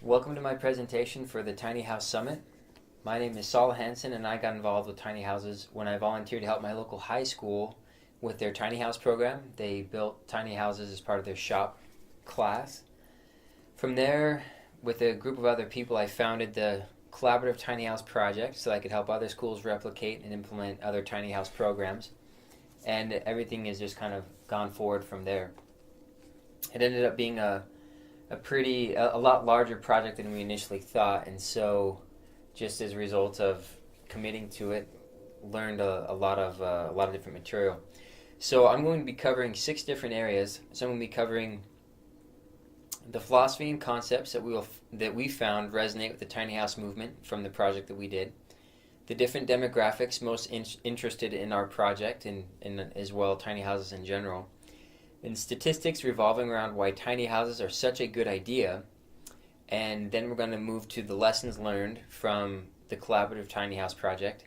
Welcome to my presentation for the Tiny House Summit. My name is Saul Hansen, and I got involved with tiny houses when I volunteered to help my local high school with their tiny house program. They built tiny houses as part of their shop class. From there, with a group of other people, I founded the Collaborative Tiny House Project so I could help other schools replicate and implement other tiny house programs. And everything has just kind of gone forward from there. It ended up being a lot larger project than we initially thought, and so just as a result of committing to it, learned a lot of different material. So I'm going to be covering 6 different areas. So I'm going to be covering the philosophy and concepts that we found resonate with the tiny house movement from the project that we did, the different demographics most interested in our project and as well tiny houses in general, and statistics revolving around why tiny houses are such a good idea. And then we're going to move to the lessons learned from the Collaborative Tiny House Project.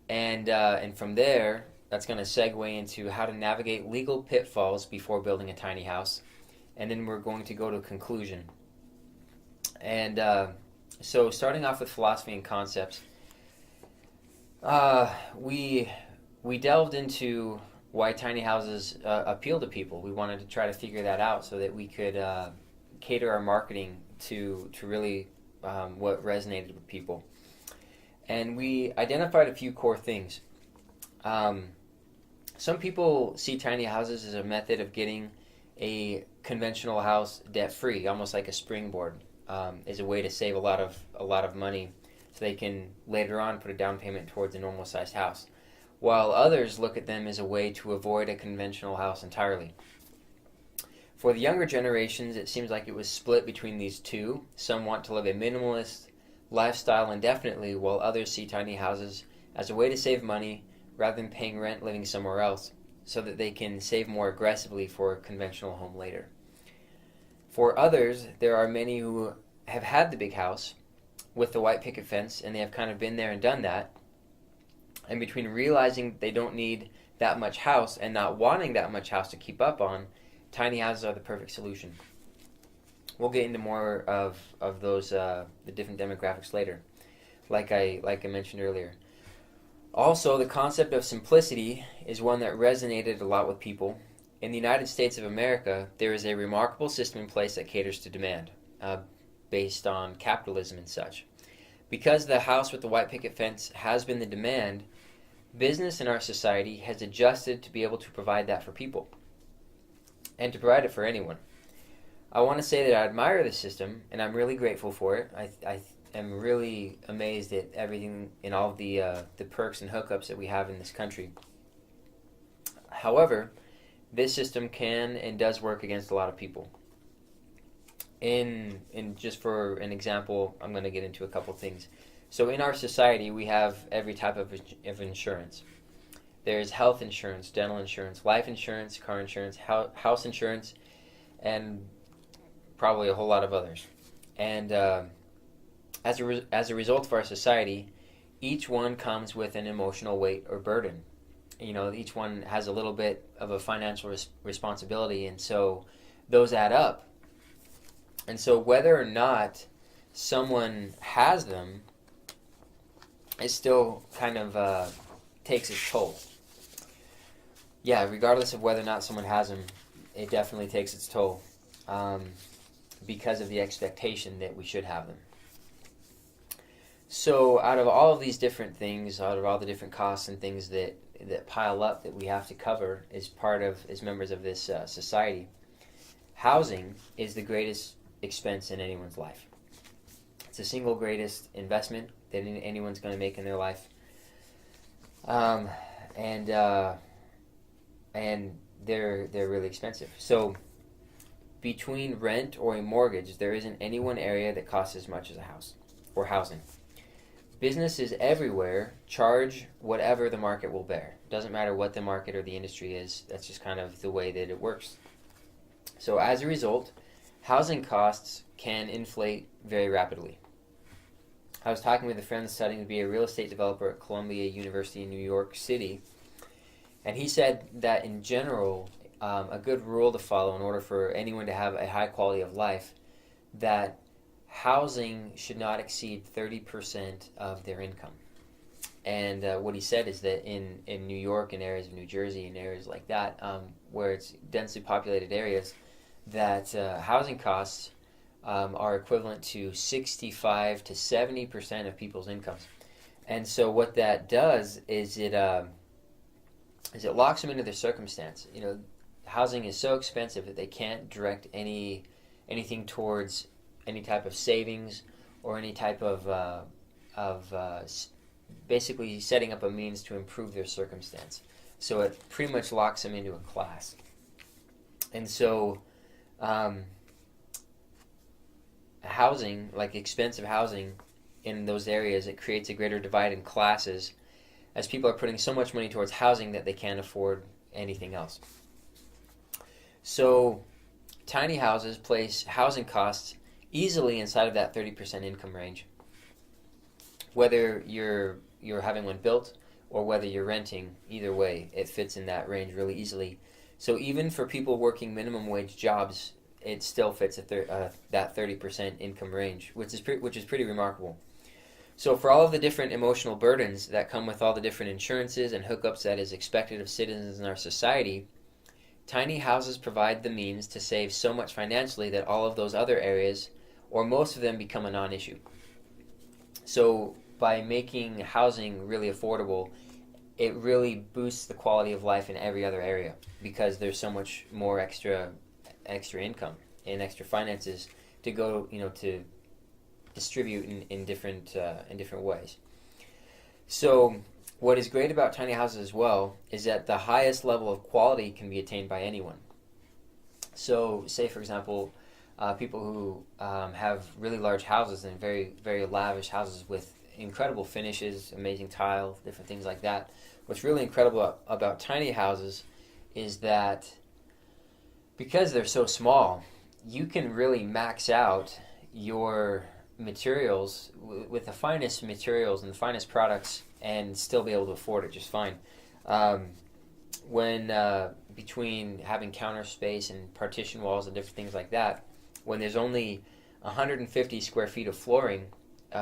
And from there, that's going to segue into how to navigate legal pitfalls before building a tiny house. And then we're going to go to a conclusion. And so starting off with philosophy and concepts, we delved into why tiny houses appeal to people. We wanted to try to figure that out so that we could cater our marketing to really what resonated with people. And we identified a few core things. Some people see tiny houses as a method of getting a conventional house debt-free, almost like a springboard, as a way to save a lot of money so they can later on put a down payment towards a normal-sized house, while others look at them as a way to avoid a conventional house entirely. For the younger generations, it seems like it was split between these two. Some want to live a minimalist lifestyle indefinitely, while others see tiny houses as a way to save money rather than paying rent living somewhere else, so that they can save more aggressively for a conventional home later. For others, there are many who have had the big house with the white picket fence, and they have kind of been there and done that. And between realizing they don't need that much house and not wanting that much house to keep up on, tiny houses are the perfect solution. We'll get into more of those the different demographics later, like I mentioned earlier. Also, the concept of simplicity is one that resonated a lot with people. In the United States of America, there is a remarkable system in place that caters to demand, based on capitalism and such. Because the house with the white picket fence has been the demand, business in our society has adjusted to be able to provide that for people, and to provide it for anyone. I want to say that I admire this system, and I'm really grateful for it. I am really amazed at everything and all of the perks and hookups that we have in this country. However, this system can and does work against a lot of people. In just for an example, I'm going to get into a couple things. So in our society, we have every type of insurance. There's health insurance, dental insurance, life insurance, car insurance, house insurance, and probably a whole lot of others. And as a result of our society, each one comes with an emotional weight or burden. Each one has a little bit of a financial responsibility, and so those add up. And so whether or not someone has them, it still kind of takes its toll. Yeah, regardless of whether or not someone has them, it definitely takes its toll because of the expectation that we should have them. So out of all of these different things, out of all the different costs and things that pile up that we have to cover as members of this society, housing is the greatest expense in anyone's life. It's the single greatest investment that anyone's going to make in their life, and they're really expensive. So between rent or a mortgage, there isn't any one area that costs as much as a house or housing. Businesses everywhere charge whatever the market will bear. It doesn't matter what the market or the industry is. That's just kind of the way that it works. So as a result, housing costs can inflate very rapidly. I was talking with a friend studying to be a real estate developer at Columbia University in New York City, and he said that in general, a good rule to follow in order for anyone to have a high quality of life, that housing should not exceed 30% of their income. And what he said is that in New York and areas of New Jersey and areas like that, where it's densely populated areas, that housing costs are equivalent to 65 to 70% of people's incomes. And so what that does is it locks them into their circumstance. You know, housing is so expensive that they can't direct anything towards any type of savings or any type of basically setting up a means to improve their circumstance. So it pretty much locks them into a class. And so housing, like expensive housing in those areas, it creates a greater divide in classes as people are putting so much money towards housing that they can't afford anything else. So tiny houses place housing costs easily inside of that 30% income range. Whether you're having one built or whether you're renting, either way, it fits in that range really easily. So even for people working minimum wage jobs, it still fits at that 30% income range, which is pretty remarkable. So for all of the different emotional burdens that come with all the different insurances and hookups that is expected of citizens in our society, tiny houses provide the means to save so much financially that all of those other areas, or most of them, become a non-issue. So by making housing really affordable, it really boosts the quality of life in every other area because there's so much more extra income and extra finances to go, to distribute in different ways. So what is great about tiny houses as well is that the highest level of quality can be attained by anyone. So say, for example, people who have really large houses and very, very lavish houses with incredible finishes, amazing tile, different things like that. What's really incredible about tiny houses is that because they're so small, you can really max out your materials with the finest materials and the finest products and still be able to afford it just fine. When between having counter space and partition walls and different things like that, when there's only 150 square feet of flooring,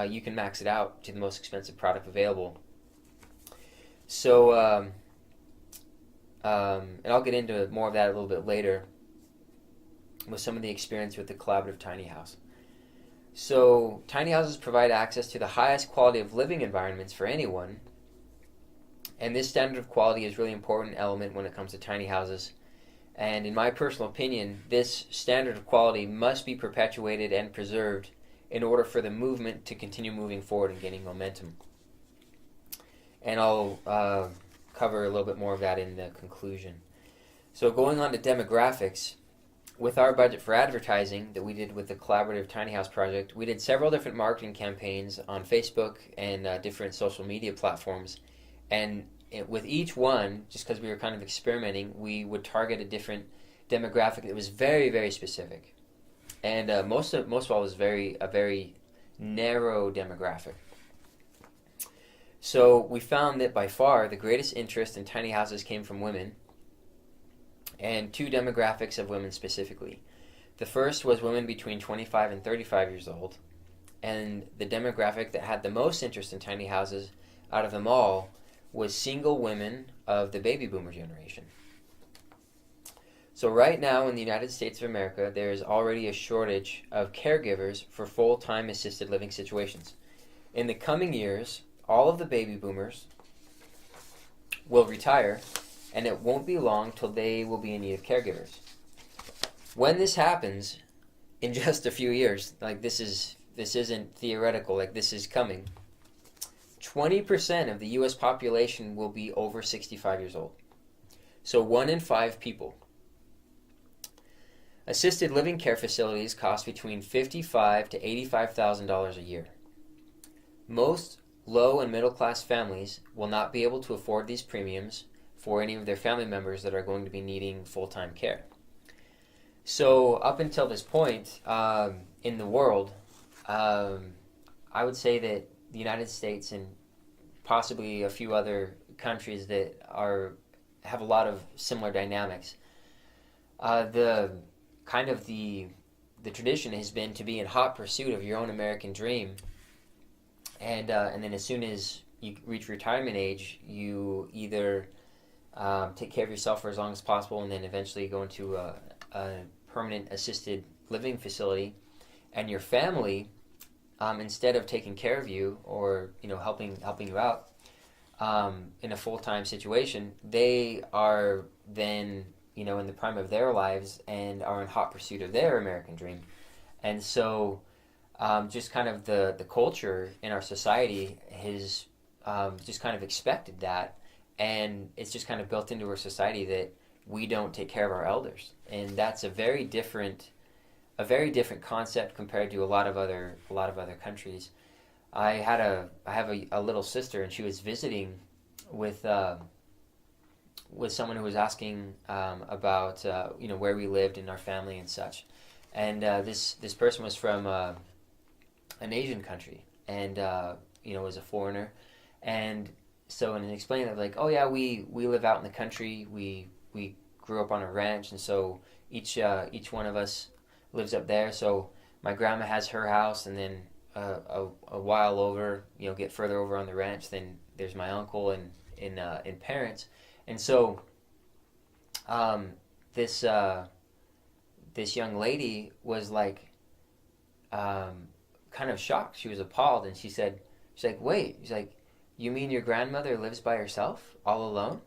you can max it out to the most expensive product available. So, and I'll get into more of that a little bit later with some of the experience with the collaborative tiny house. So, tiny houses provide access to the highest quality of living environments for anyone, and this standard of quality is a really important element when it comes to tiny houses. And in my personal opinion, this standard of quality must be perpetuated and preserved in order for the movement to continue moving forward and gaining momentum. And I'll cover a little bit more of that in the conclusion. So going on to demographics, with our budget for advertising that we did with the collaborative tiny house project, we did several different marketing campaigns on Facebook and different social media platforms. And with each one, just because we were kind of experimenting, we would target a different demographic that was very, very specific. And most of all was a very narrow demographic. So we found that by far the greatest interest in tiny houses came from women, and two demographics of women specifically. The first was women between 25 and 35 years old, and the demographic that had the most interest in tiny houses out of them all was single women of the baby boomer generation. So right now in the United States of America, there is already a shortage of caregivers for full-time assisted living situations. In the coming years, all of the baby boomers will retire, and it won't be long till they will be in need of caregivers. When this happens, in just a few years, like this isn't theoretical, like this is coming, 20% of the U.S. population will be over 65 years old. So 1 in 5 people. Assisted living care facilities cost between $55,000 to $85,000 a year. Most low and middle class families will not be able to afford these premiums for any of their family members that are going to be needing full-time care. So up until this point in the world, I would say that the United States and possibly a few other countries that have a lot of similar dynamics, the the tradition has been to be in hot pursuit of your own American dream, and then as soon as you reach retirement age, you either take care of yourself for as long as possible, and then eventually go into a permanent assisted living facility, and your family, instead of taking care of you or helping you out in a full time situation, they are then in the prime of their lives and are in hot pursuit of their American dream, and so just kind of the culture in our society has just kind of expected that, and it's just kind of built into our society that we don't take care of our elders, and that's a very different concept compared to a lot of other countries. I have a little sister, and she was visiting with someone who was asking about where we lived and our family and such, and this person was from an Asian country, and was a foreigner, and so in explaining that, like, oh yeah, we live out in the country, we grew up on a ranch, and so each one of us lives up there. So my grandma has her house, and then a while over, get further over on the ranch, then there's my uncle and in parents, and so this young lady was like kind of shocked. She was appalled, and she's like, wait, she's like, you mean your grandmother lives by herself, all alone?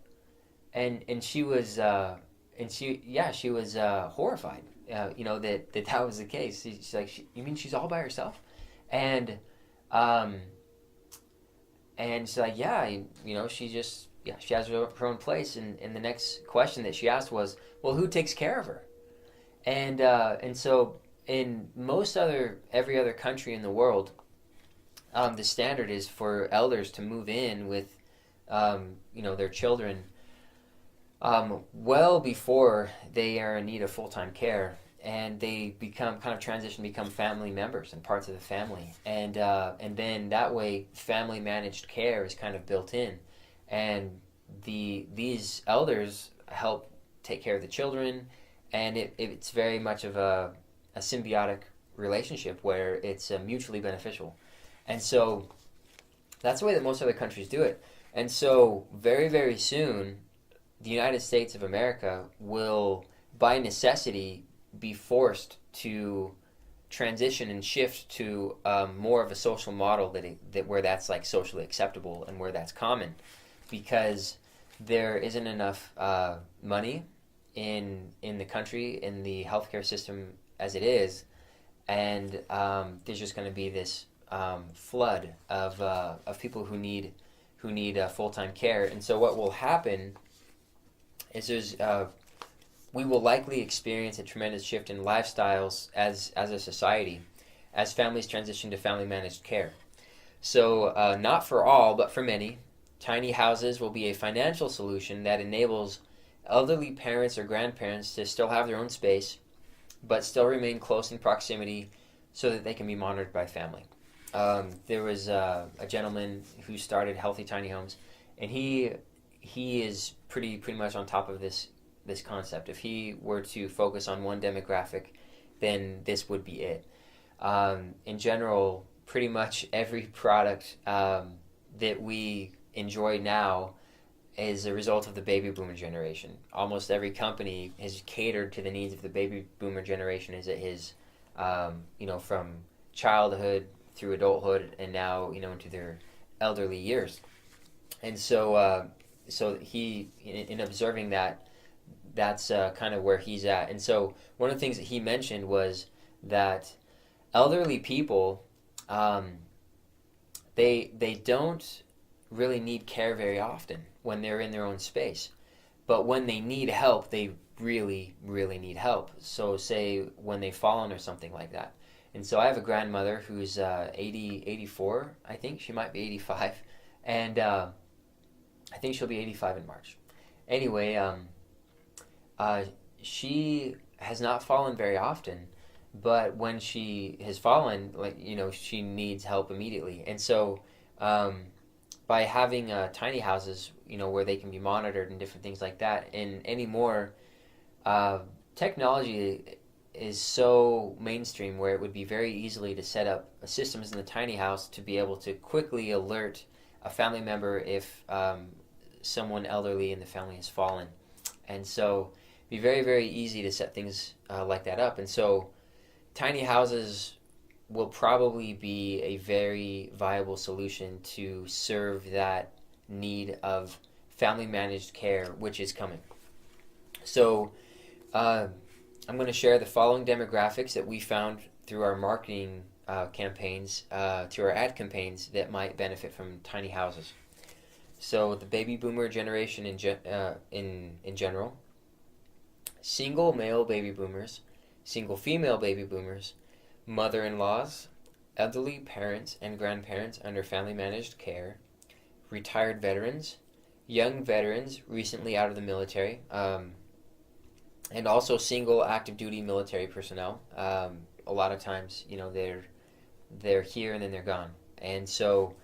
And she was she was horrified, that was the case. She's like, you mean she's all by herself? And she's like, yeah, she has her own place. And the next question that she asked was, well, who takes care of her? And so in every other country in the world, the standard is for elders to move in with their children well before they are in need of full-time care, and they become family members and parts of the family, and then that way family managed care is kind of built in, and these elders help take care of the children, and it's very much of a symbiotic relationship where it's mutually beneficial. And so that's the way that most other countries do it. And so very, very soon, the United States of America will, by necessity, be forced to transition and shift to more of a social model where that's like socially acceptable and where that's common, because there isn't enough money in the country, in the healthcare system as it is, and there's just going to be this flood of people who need full-time care. And so what will happen is we will likely experience a tremendous shift in lifestyles as a society as families transition to family managed care. So not for all, but for many, tiny houses will be a financial solution that enables elderly parents or grandparents to still have their own space, but still remain close in proximity so that they can be monitored by family. There was a gentleman who started Healthy Tiny Homes, and he is pretty much on top of this concept. If he were to focus on one demographic, then this would be it. In general, pretty much every product that we enjoy now is a result of the baby boomer generation. Almost every company has catered to the needs of the baby boomer generation as it is, from childhood through adulthood and now, into their elderly years. And so he, in observing that, that's kind of where he's at. And so one of the things that he mentioned was that elderly people, they don't really need care very often when they're in their own space. But when they need help, they really, really need help. So say when they've fallen or something like that. And so I have a grandmother who's 84, I think. She might be 85. And I think she'll be 85 in March. Anyway, she has not fallen very often, but when she has fallen, she needs help immediately. And so by having tiny houses, where they can be monitored and different things like that, and anymore, technology is so mainstream where it would be very easily to set up systems in the tiny house to be able to quickly alert a family member if someone elderly in the family has fallen. And so it'd be very, very easy to set things like that up. And so tiny houses will probably be a very viable solution to serve that need of family managed care, which is coming. So I'm going to share the following demographics that we found through our marketing campaigns, through our ad campaigns, that might benefit from tiny houses. So the baby boomer generation in general, single male baby boomers, single female baby boomers, mother-in-laws, elderly parents and grandparents under family managed care, retired veterans, young veterans recently out of the military, and also single active duty military personnel. A lot of times, they're here and then they're gone, and so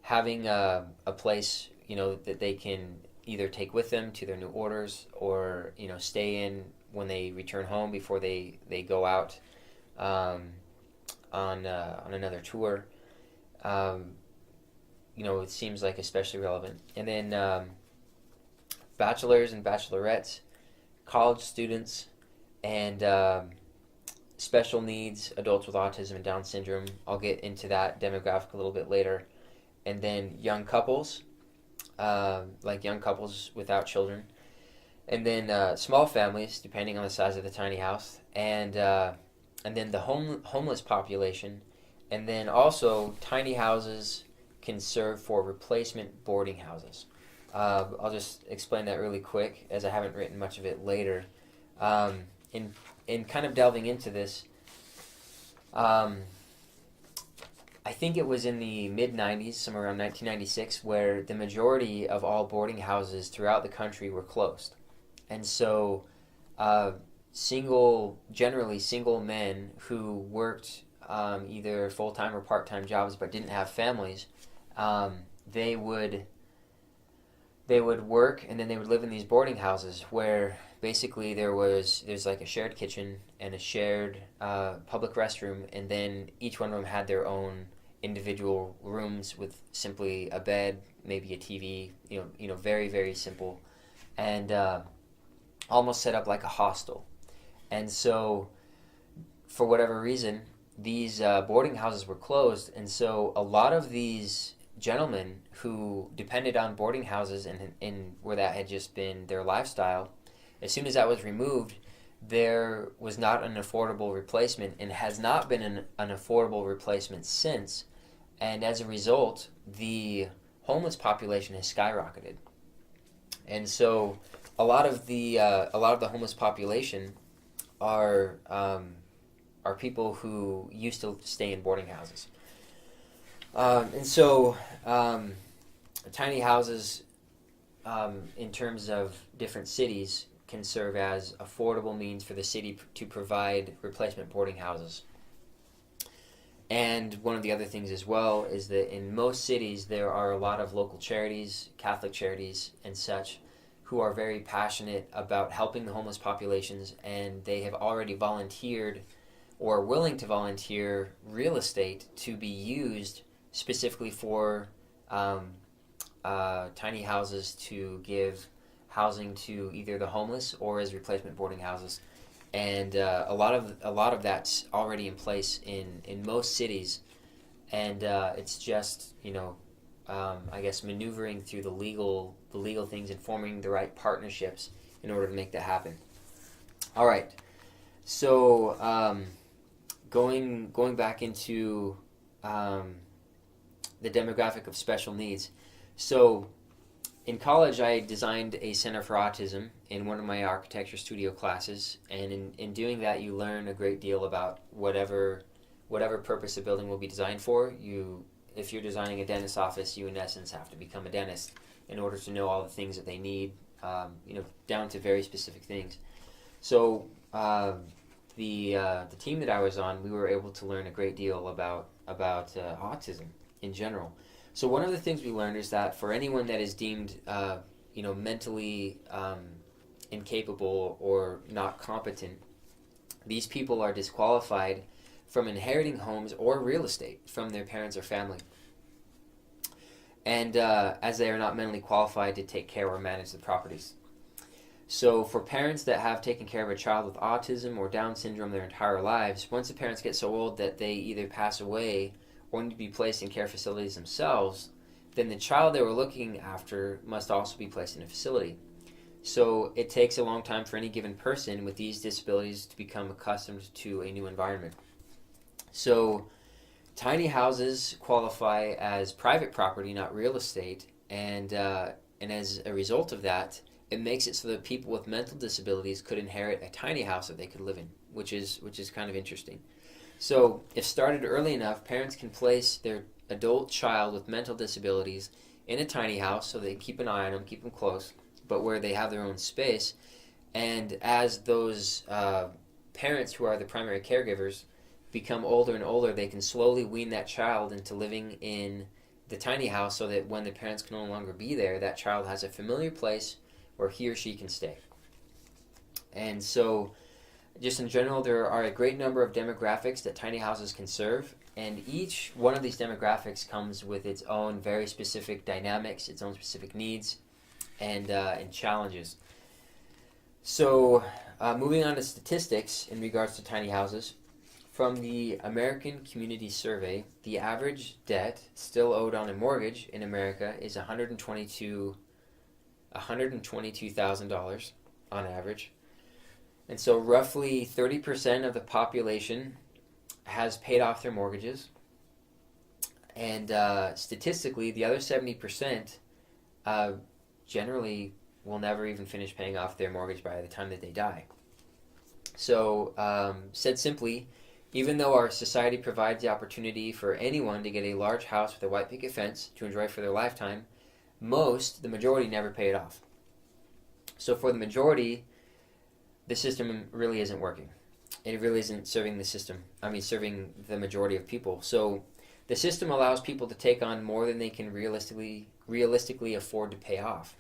having a place that they can either take with them to their new orders or stay in when they return home before they go out on another tour. It seems like especially relevant. And then bachelors and bachelorettes, college students, and special needs, adults with autism and Down syndrome. I'll get into that demographic a little bit later. And then young couples, like young couples without children. And then small families, depending on the size of the tiny house. And then the homeless population. And then also tiny houses can serve for replacement boarding houses. I'll just explain that really quick, as I haven't written much of it later. In kind of delving into this, I think it was in the mid-90s, somewhere around 1996, where the majority of all boarding houses throughout the country were closed. And so generally single men who worked either full-time or part-time jobs but didn't have families, they would work and then they would live in these boarding houses where basically there's like a shared kitchen and a shared public restroom, and then each one of them had their own individual rooms with simply a bed, maybe a TV, very, very simple, and almost set up like a hostel. And so for whatever reason, these boarding houses were closed, and so a lot of these gentlemen who depended on boarding houses and where that had just been their lifestyle, as soon as that was removed, there was not an affordable replacement and has not been an affordable replacement since. And as a result, the homeless population has skyrocketed. And so a lot of the homeless population are people who used to stay in boarding houses. And so tiny houses, in terms of different cities, can serve as affordable means for the city to provide replacement boarding houses. And one of the other things as well is that in most cities there are a lot of local charities, Catholic charities and such, who are very passionate about helping the homeless populations, and they have already volunteered or are willing to volunteer real estate to be used specifically for tiny houses to give housing to either the homeless or as replacement boarding houses. And a lot of that's already in place in most cities, and it's just I guess maneuvering through the legal things and forming the right partnerships in order to make that happen. All right, so going back into the demographic of special needs. So in college, I designed a Center for Autism in one of my architecture studio classes, and in doing that, you learn a great deal about whatever purpose a building will be designed for. If you're designing a dentist's office, you in essence have to become a dentist in order to know all the things that they need, down to very specific things. So the team that I was on, we were able to learn a great deal about autism in general. So one of the things we learned is that for anyone that is deemed, mentally incapable or not competent, these people are disqualified from inheriting homes or real estate from their parents or family, and as they are not mentally qualified to take care or manage the properties. So for parents that have taken care of a child with autism or Down syndrome their entire lives, once the parents get so old that they either pass away or need to be placed in care facilities themselves, then the child they were looking after must also be placed in a facility. So it takes a long time for any given person with these disabilities to become accustomed to a new environment. So tiny houses qualify as private property, not real estate, and as a result of that, it makes it so that people with mental disabilities could inherit a tiny house that they could live in, which is kind of interesting. So if started early enough, parents can place their adult child with mental disabilities in a tiny house so they keep an eye on them, keep them close, but where they have their own space. And as those parents who are the primary caregivers become older and older, they can slowly wean that child into living in the tiny house so that when the parents can no longer be there, that child has a familiar place where he or she can stay. And so, just in general, there are a great number of demographics that tiny houses can serve, and each one of these demographics comes with its own very specific dynamics, its own specific needs, and challenges. So, moving on to statistics in regards to tiny houses, from the American Community Survey, the average debt still owed on a mortgage in America is $122,000 on average. And so roughly 30% of the population has paid off their mortgages. And statistically, the other 70% generally will never even finish paying off their mortgage by the time that they die. So, said simply, even though our society provides the opportunity for anyone to get a large house with a white picket fence to enjoy for their lifetime, the majority never pay it off. So for the majority, the system really isn't working. It really isn't serving the majority of people. So the system allows people to take on more than they can realistically afford to pay off.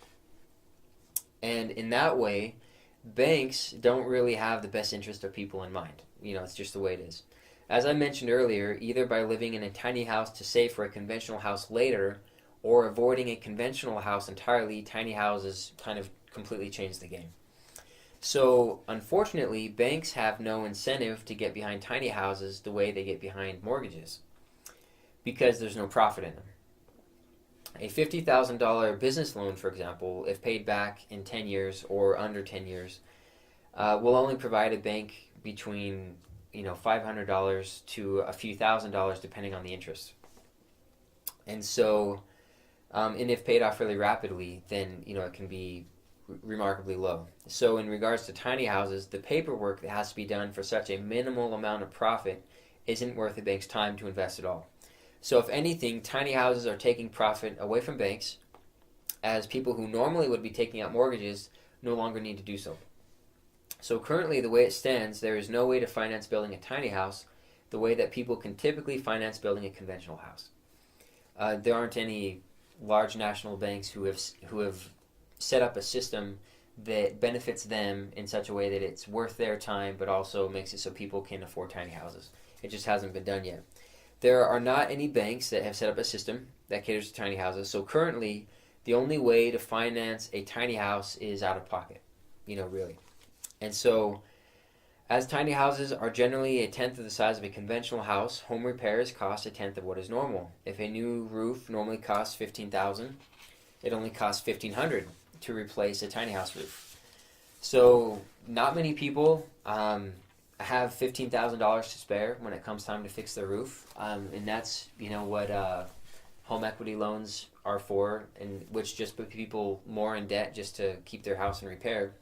And in that way, banks don't really have the best interest of people in mind. It's just the way it is. As I mentioned earlier, either by living in a tiny house to save for a conventional house later, or avoiding a conventional house entirely, tiny houses kind of completely change the game. So, unfortunately, banks have no incentive to get behind tiny houses the way they get behind mortgages, because there's no profit in them. A $50,000 business loan, for example, if paid back in 10 years or under 10 years, will only provide a bank between $500 to a few $1,000s depending on the interest. And so, and if paid off really rapidly, then it can be remarkably low. So in regards to tiny houses, the paperwork that has to be done for such a minimal amount of profit isn't worth the bank's time to invest at all. So if anything, tiny houses are taking profit away from banks, as people who normally would be taking out mortgages no longer need to do so. So currently, the way it stands, there is no way to finance building a tiny house the way that people can typically finance building a conventional house. There aren't any large national banks who have set up a system that benefits them in such a way that it's worth their time, but also makes it so people can afford tiny houses. It just hasn't been done yet. There are not any banks that have set up a system that caters to tiny houses. So currently, the only way to finance a tiny house is out of pocket, really. And so, as tiny houses are generally a tenth of the size of a conventional house, home repairs cost a tenth of what is normal. If a new roof normally costs $15,000, it only costs $1,500 to replace a tiny house roof. So, not many people have $15,000 to spare when it comes time to fix their roof, and that's what home equity loans are for, and which just put people more in debt just to keep their house in repair.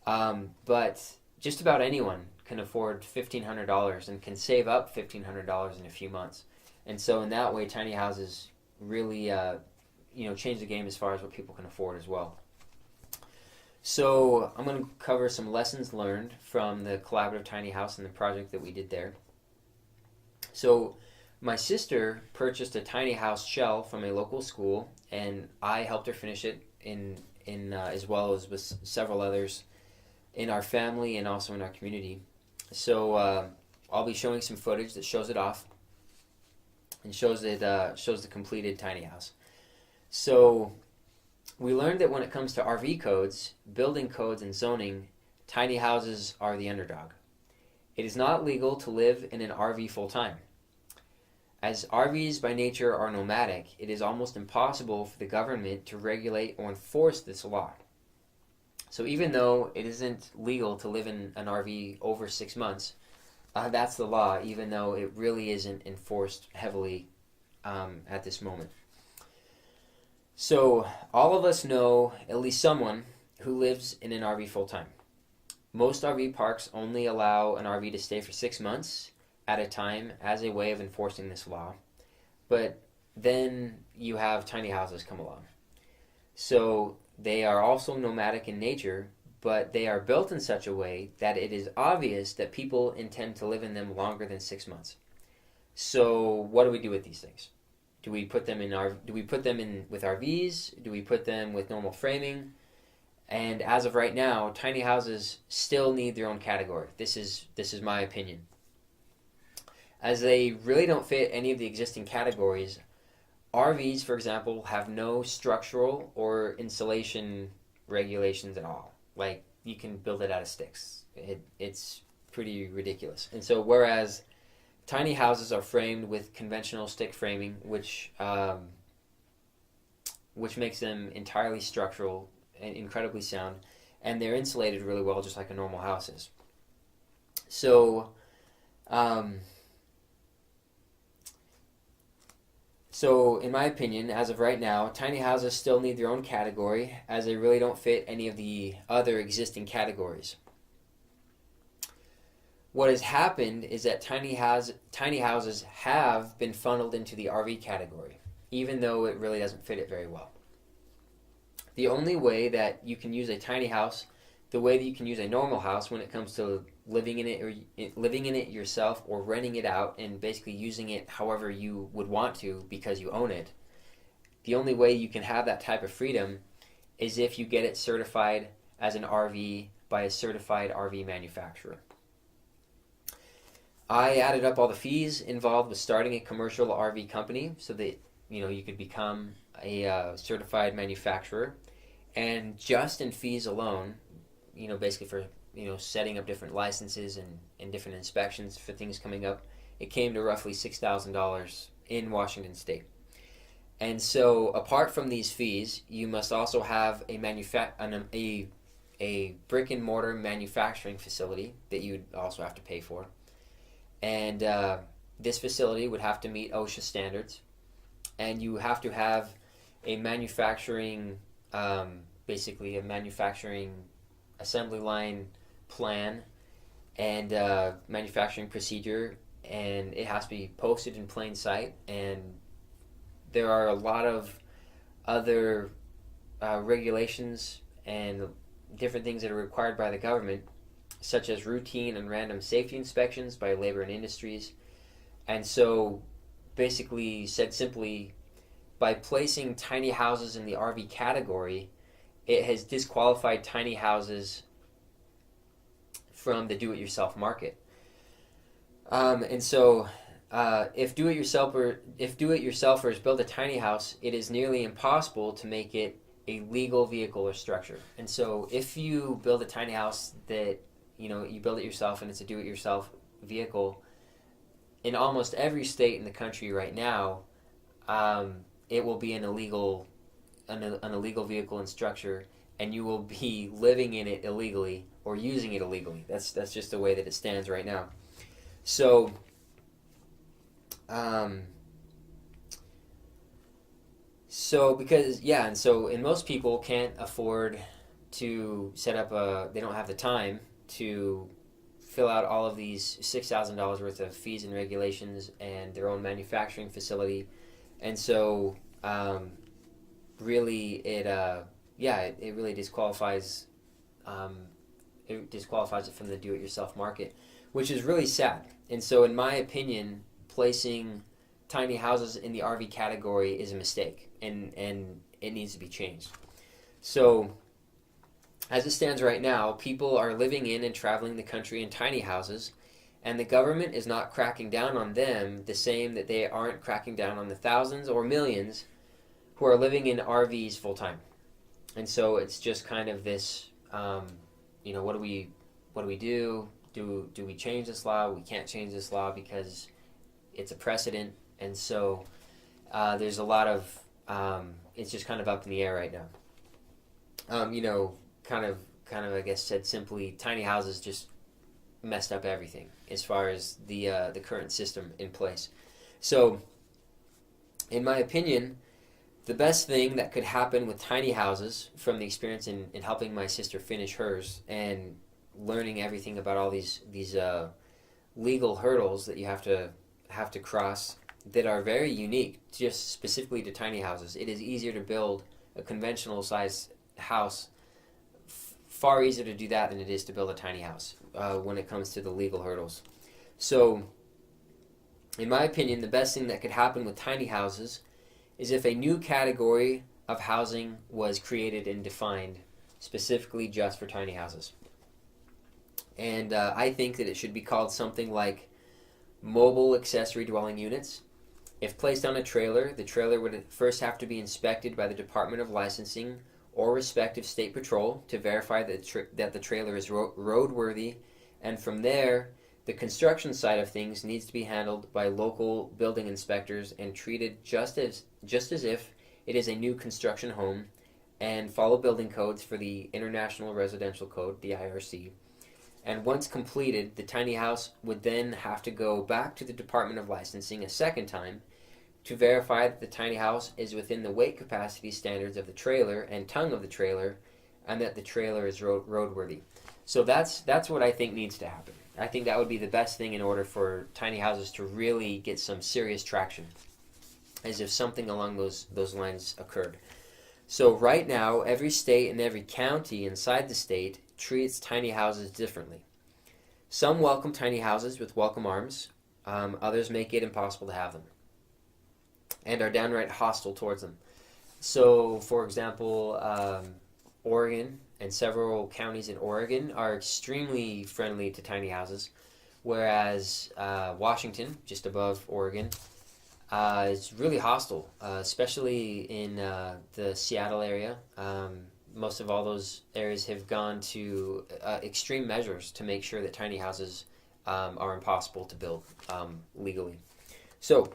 But just about anyone can afford $1,500 and can save up $1,500 in a few months, and so in that way, tiny houses really change the game as far as what people can afford as well. So I'm going to cover some lessons learned from the collaborative tiny house and the project that we did there. So my sister purchased a tiny house shell from a local school, and I helped her finish it in as well as with several others in our family and also in our community. So I'll be showing some footage that shows it off and shows the completed tiny house. So we learned that when it comes to RV codes, building codes, and zoning, tiny houses are the underdog. It is not legal to live in an RV full time. As RVs by nature are nomadic, it is almost impossible for the government to regulate or enforce this law. So even though it isn't legal to live in an RV over 6 months, that's the law, even though it really isn't enforced heavily at this moment. So all of us know at least someone who lives in an RV full time. Most RV parks only allow an RV to stay for 6 months at a time as a way of enforcing this law. But then you have tiny houses come along. So they are also nomadic in nature, but they are built in such a way that it is obvious that people intend to live in them longer than 6 months. So what do we do with these things? Do we put them in with RVs? Do we put them with normal framing? And as of right now, tiny houses still need their own category. This is my opinion. As they really don't fit any of the existing categories, RVs, for example, have no structural or insulation regulations at all. Like, you can build it out of sticks. It's pretty ridiculous. And so whereas tiny houses are framed with conventional stick framing, which makes them entirely structural and incredibly sound, and they're insulated really well, just like a normal house is. So in my opinion, as of right now, tiny houses still need their own category, as they really don't fit any of the other existing categories. What has happened is that tiny houses have been funneled into the RV category, even though it really doesn't fit it very well. The only way that you can use a tiny house, the way that you can use a normal house when it comes to living in it yourself or renting it out and basically using it however you would want to because you own it, the only way you can have that type of freedom is if you get it certified as an RV by a certified RV manufacturer. I added up all the fees involved with starting a commercial RV company so that you could become a certified manufacturer, and just in fees alone, basically for setting up different licenses and different inspections for things coming up, it came to roughly $6,000 in Washington State. And so apart from these fees, you must also have a brick and mortar manufacturing facility that you'd also have to pay for. And this facility would have to meet OSHA standards, and you have to have a manufacturing assembly line plan and manufacturing procedure, and it has to be posted in plain sight. And there are a lot of other regulations and different things that are required by the government, such as routine and random safety inspections by Labor and Industries. And so, basically, said simply, by placing tiny houses in the RV category, it has disqualified tiny houses from the do-it-yourself market. And so, if do-it-yourselfers build a tiny house, it is nearly impossible to make it a legal vehicle or structure. And so, if you build a tiny house that you build it yourself and it's a do-it-yourself vehicle, in almost every state in the country right now, it will be an illegal vehicle and structure, and you will be living in it illegally or using it illegally. That's just the way that it stands right now. So, and most people can't afford to set up they don't have the time to fill out all of these $6,000 worth of fees and regulations and their own manufacturing facility. And so, really, it really disqualifies it from the do-it-yourself market, which is really sad. And so, in my opinion, placing tiny houses in the RV category is a mistake, and it needs to be changed. So, As it stands right now, people are living in and traveling the country in tiny houses, and the government is not cracking down on them the same that they aren't cracking down on the thousands or millions who are living in RVs full time. And so it's just kind of this, what do we do? Do we change this law? We can't change this law because it's a precedent, and so there's a lot of it's just kind of up in the air right now. Kind of, I guess said simply, tiny houses just messed up everything as far as the current system in place. So, in my opinion, the best thing that could happen with tiny houses, from the experience in helping my sister finish hers and learning everything about all these legal hurdles that you have to cross that are very unique, just specifically to tiny houses. It is easier to build a conventional size house, far easier to do that than it is to build a tiny house when it comes to the legal hurdles. So, in my opinion, the best thing that could happen with tiny houses is if a new category of housing was created and defined specifically just for tiny houses. And I think that it should be called something like mobile accessory dwelling units. If placed on a trailer, the trailer would first have to be inspected by the Department of Licensing or respective state patrol to verify that the trailer is roadworthy, and from there, the construction side of things needs to be handled by local building inspectors and treated just as if it is a new construction home, and follow building codes for the International Residential Code, the IRC. And once completed, the tiny house would then have to go back to the Department of Licensing a second time to verify that the tiny house is within the weight capacity standards of the trailer and tongue of the trailer, and that the trailer is roadworthy. So that's what I think needs to happen. I think that would be the best thing in order for tiny houses to really get some serious traction, as if something along those lines occurred. So right now, every state and every county inside the state treats tiny houses differently. Some welcome tiny houses with welcome arms. Others make it impossible to have them and are downright hostile towards them. So, for example, Oregon and several counties in Oregon are extremely friendly to tiny houses, whereas Washington, just above Oregon, is really hostile, especially in the Seattle area. Most of all those areas have gone to extreme measures to make sure that tiny houses are impossible to build legally. So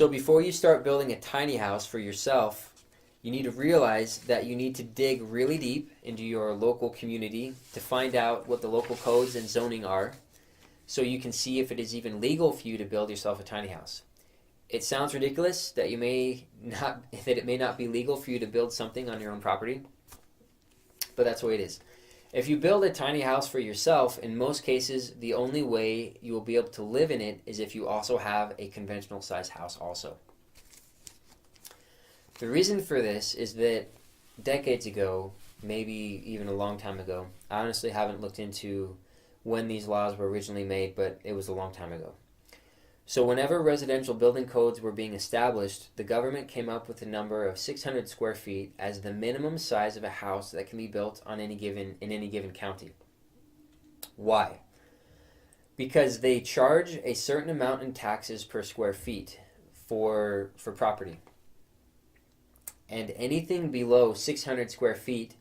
before you start building a tiny house for yourself, you need to realize that you need to dig really deep into your local community to find out what the local codes and zoning are, so you can see if it is even legal for you to build yourself a tiny house. It sounds ridiculous that it may not be legal for you to build something on your own property, but that's the way it is. If you build a tiny house for yourself, in most cases, the only way you will be able to live in it is if you also have a conventional size house also. The reason for this is that decades ago, maybe even a long time ago, I honestly haven't looked into when these laws were originally made, but it was a long time ago. So whenever residential building codes were being established, the government came up with a number of 600 square feet as the minimum size of a house that can be built in any given county. Why? Because they charge a certain amount in taxes per square feet for property. And anything below 600 square feet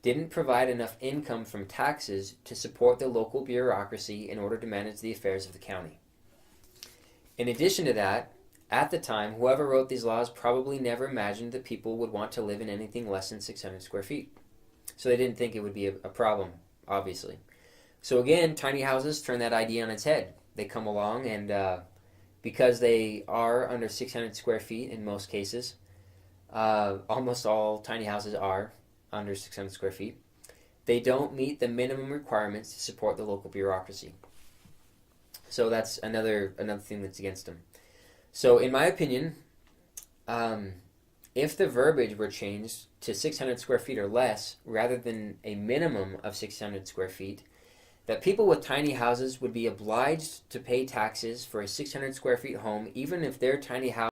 didn't provide enough income from taxes to support the local bureaucracy in order to manage the affairs of the county. In addition to that, at the time, whoever wrote these laws probably never imagined that people would want to live in anything less than 600 square feet. So they didn't think it would be a problem, obviously. So again, tiny houses turn that idea on its head. They come along, and because they are under 600 square feet in most cases, almost all tiny houses are under 600 square feet, they don't meet the minimum requirements to support the local bureaucracy. So that's another thing that's against them. So in my opinion, if the verbiage were changed to 600 square feet or less, rather than a minimum of 600 square feet, that people with tiny houses would be obliged to pay taxes for a 600 square feet home, even if their tiny house